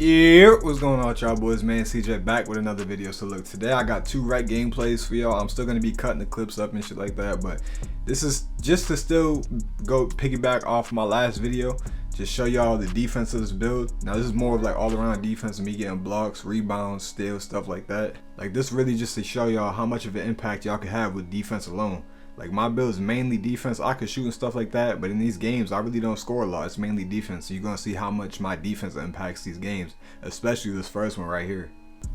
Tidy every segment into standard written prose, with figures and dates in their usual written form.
Yeah, what's going on with y'all boys, man? CJ back with another video. So look, today I got two rec gameplays for y'all. I'm still gonna be cutting the clips up and shit like that, but this is just to still go piggyback off my last video, just show y'all the defense of this build. Now this is more of like all around defense and me getting blocks, rebounds, steals, stuff like that. Like this really just to show y'all how much of an impact y'all can have with defense alone. Like my build is mainly defense. I could shoot and stuff like that, but in these games I really don't score a lot. It's mainly defense, so you're gonna see how much my defense impacts these games, especially this first one right here.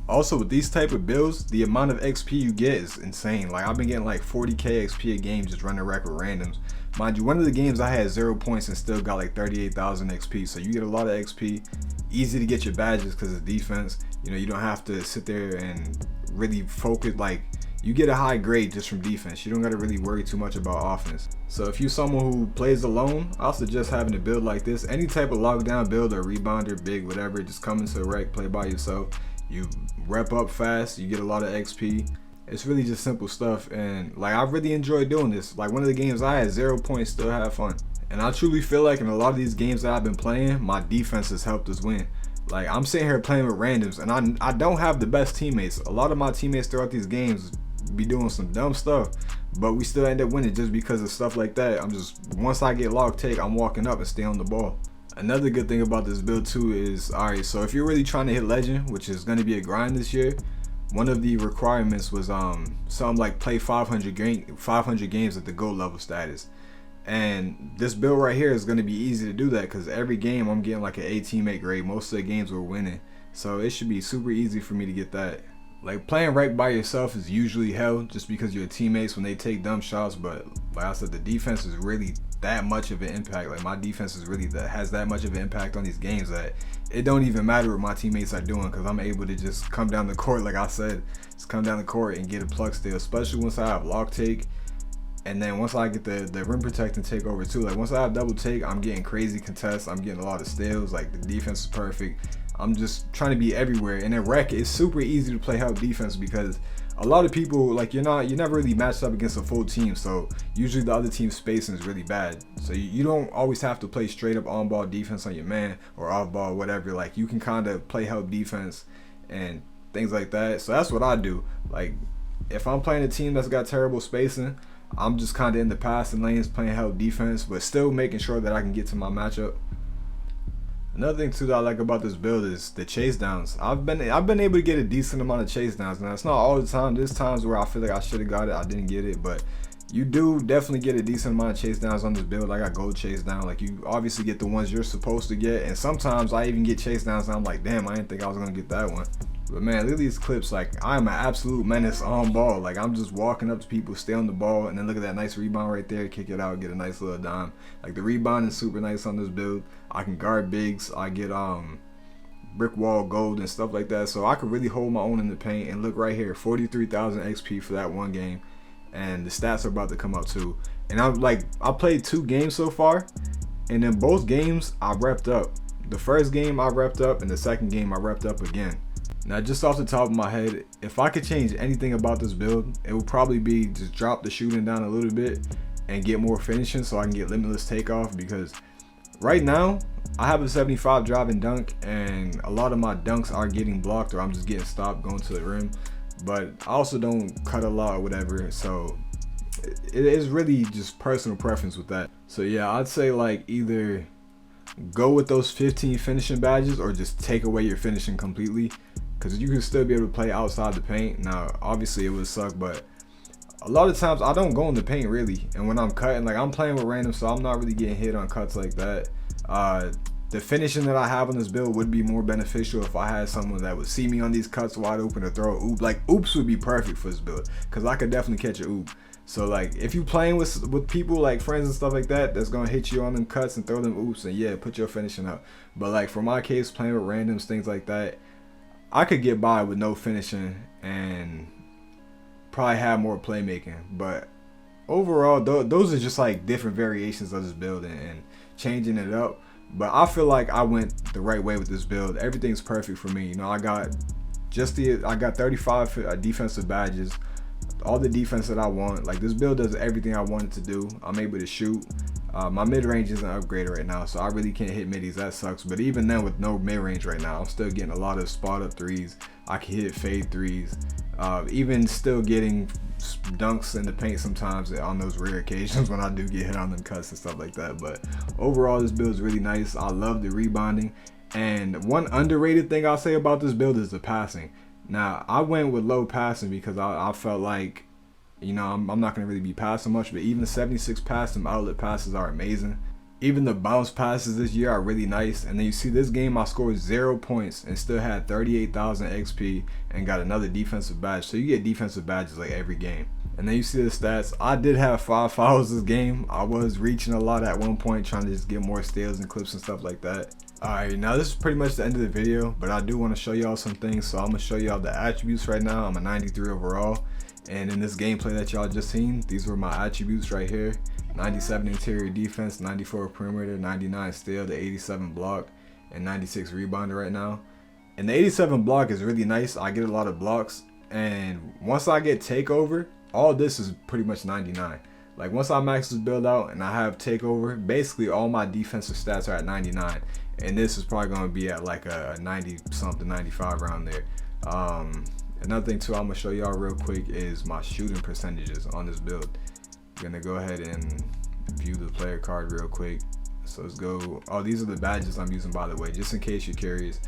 Also with these type of builds, the amount of XP you get is insane. Like I've been getting like 40k XP a game just running rec with randoms. Mind you, one of the games I had 0 points and still got like 38,000 XP, so you get a lot of XP. Easy to get your badges because of defense. You know, you don't have to sit there and really focus. Like you get a high grade just from defense. You don't got to really worry too much about offense. So if you're someone who plays alone, I'll suggest having a build like this. Any type of lockdown build or rebounder, big, whatever, just come into a rec, play by yourself. You rep up fast, you get a lot of XP. It's really just simple stuff, and like I really enjoy doing this. Like one of the games I had 0 points, still have fun. And I truly feel like in a lot of these games that I've been playing, my defense has helped us win. Like I'm sitting here playing with randoms and I don't have the best teammates. A lot of my teammates throughout these games be doing some dumb stuff, but we still end up winning just because of stuff like that. Once I get log take, I'm walking up and stay on the ball. Another good thing about this build too is, alright, so if you're really trying to hit legend, which is going to be a grind this year, one of the requirements was something like play 500 games at the gold level status. And this build right here is going to be easy to do that because every game I'm getting like an A teammate grade. Most of the games we're winning, so it should be super easy for me to get that. Like playing right by yourself is usually hell just because your teammates when they take dumb shots, but like I said, the defense is really that much of an impact. Like my defense is really has that much of an impact on these games that it don't even matter what my teammates are doing because I'm able to just come down the court, like I said, just come down the court and get a plug steal, especially once I have lock take. And then once I get the rim protect and take over too, like once I have double take, I'm getting crazy contests, I'm getting a lot of steals, like the defense is perfect. I'm just trying to be everywhere. And in rec, it's super easy to play help defense because a lot of people, like you're never really matched up against a full team, so usually the other team's spacing is really bad. So you don't always have to play straight up on ball defense on your man or off ball, whatever. Like you can kind of play help defense and things like that. So that's what I do. Like if I'm playing a team that's got terrible spacing, I'm just kind of in the passing lanes playing help defense, but still making sure that I can get to my matchup. Another thing too that I like about this build is the chase downs. I've been able to get a decent amount of chase downs. Now it's not all the time. There's times where I feel like I should have got it, I didn't get it, but you do definitely get a decent amount of chase downs on this build. I got gold chase down. Like you obviously get the ones you're supposed to get, and sometimes I even get chase downs and I'm like, damn, I didn't think I was gonna get that one. But man, look at these clips. Like I'm an absolute menace on ball. Like I'm just walking up to people, stay on the ball, and then look at that nice rebound right there, kick it out, get a nice little dime. Like the rebound is super nice on this build. I can guard bigs, I get brick wall gold and stuff like that, so I could really hold my own in the paint. And look right here, 43,000 XP for that one game, and the stats are about to come out too. And I played 2 games so far, and in both games I repped up. The first game I repped up, and the second game I repped up again. Now just off the top of my head, if I could change anything about this build, it would probably be just drop the shooting down a little bit and get more finishing so I can get limitless takeoff, because right now I have a 75 drive and dunk, and a lot of my dunks are getting blocked or I'm just getting stopped going to the rim, but I also don't cut a lot or whatever, so it is really just personal preference with that. So yeah, I'd say like either go with those 15 finishing badges or just take away your finishing completely, because you can still be able to play outside the paint. Now obviously it would suck, but a lot of times I don't go in the paint really, and when I'm cutting, like I'm playing with random, so I'm not really getting hit on cuts like that. The finishing that I have on this build would be more beneficial if I had someone that would see me on these cuts wide open to throw a oop. Like oops would be perfect for this build because I could definitely catch a oop. So like if you playing with people like friends and stuff like that that's gonna hit you on them cuts and throw them oops, and yeah, put your finishing up. But like for my case, playing with randoms, things like that, I could get by with no finishing and probably have more playmaking. But overall, those are just like different variations of this build and changing it up. But I feel like I went the right way with this build. Everything's perfect for me. You know, I got 35 defensive badges, all the defense that I want. Like this build does everything I want it to do. I'm able to shoot. My mid-range isn't upgraded right now, so I really can't hit middies. That sucks. But even then, with no mid-range right now, I'm still getting a lot of spot-up threes. I can hit fade threes. Even still getting dunks in the paint sometimes on those rare occasions when I do get hit on them cuts and stuff like that. But overall, this build is really nice. I love the rebounding. And one underrated thing I'll say about this build is the passing. Now, I went with low passing because I felt like, you know, I'm not going to really be passing much, but even 76 passing outlet passes are amazing. Even the bounce passes this year are really nice. And then you see this game, I scored 0 points and still had 38,000 XP and got another defensive badge. So you get defensive badges like every game. And then you see the stats. I did have 5 fouls this game. I was reaching a lot at one point, trying to just get more steals and clips and stuff like that. Alright, now this is pretty much the end of the video, but I do want to show y'all some things. So I'm going to show y'all the attributes right now. I'm a 93 overall. And in this gameplay that y'all just seen, these were my attributes right here. 97 interior defense, 94 perimeter, 99 steal, the 87 block, and 96 rebounder right now. And the 87 block is really nice. I get a lot of blocks. And once I get takeover, all this is pretty much 99. Like once I max this build out and I have takeover, basically all my defensive stats are at 99. And this is probably going to be at like a 90 something, 95 around there. Another thing too I'm going to show y'all real quick is my shooting percentages on this build. I'm going to go ahead and view the player card real quick. So let's go. Oh, these are the badges I'm using, by the way, just in case you're curious.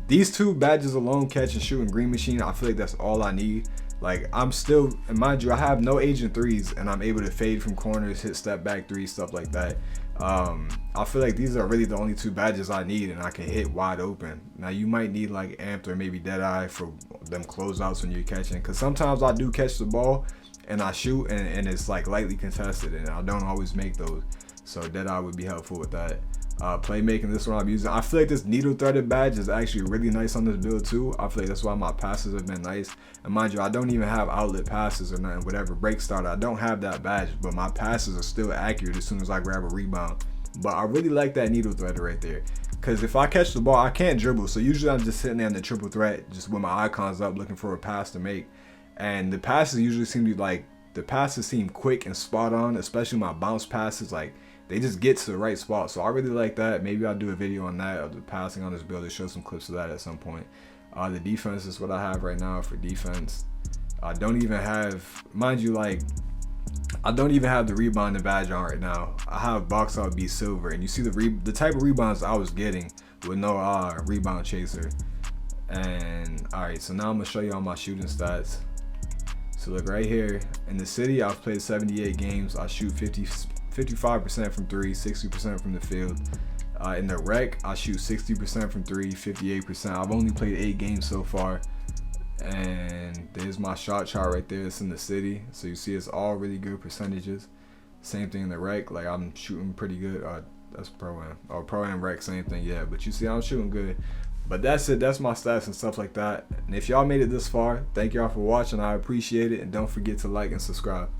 These 2 badges alone, catch and shoot and green machine, I feel like that's all I need. Like I'm still, and mind you, I have no agent threes and I'm able to fade from corners, hit step back threes, stuff like that. I feel like these are really the only 2 badges I need and I can hit wide open. Now you might need like amped or maybe Deadeye for them closeouts when you're catching, because sometimes I do catch the ball and I shoot and it's like lightly contested and I don't always make those. So Deadeye would be helpful with that. Playmaking, this one I'm using. I feel like this needle threaded badge is actually really nice on this build too. I feel like that's why my passes have been nice. And mind you, I don't even have outlet passes or nothing, whatever break starter. I don't have that badge, but my passes are still accurate as soon as I grab a rebound. But I really like that needle threader right there, because if I catch the ball, I can't dribble. So usually I'm just sitting there in the triple threat, just with my icons up, looking for a pass to make. And the passes usually seem to be like, the passes seem quick and spot on, especially my bounce passes. Like they just get to the right spot. So I really like that. Maybe I'll do a video on that, of the passing on this build, to show some clips of that at some point. The defense is what I have right now for defense. I don't even have, mind you, like I don't even have the rebounding badge on right now. I have box out B silver, and you see the type of rebounds I was getting with no rebound chaser. And all right, so now I'm gonna show you all my shooting stats. So look right here, in the city I've played 78 games. I shoot 55% from 3, 60% from the field. In the rec, I shoot 60% from 3, 58%. I've only played 8 games so far. And there's my shot chart right there. It's in the city. So you see it's all really good percentages. Same thing in the rec. Like I'm shooting pretty good. That's pro-am. Or pro-am rec, same thing. Yeah, but you see I'm shooting good. But that's it. That's my stats and stuff like that. And if y'all made it this far, thank y'all for watching. I appreciate it. And don't forget to like and subscribe.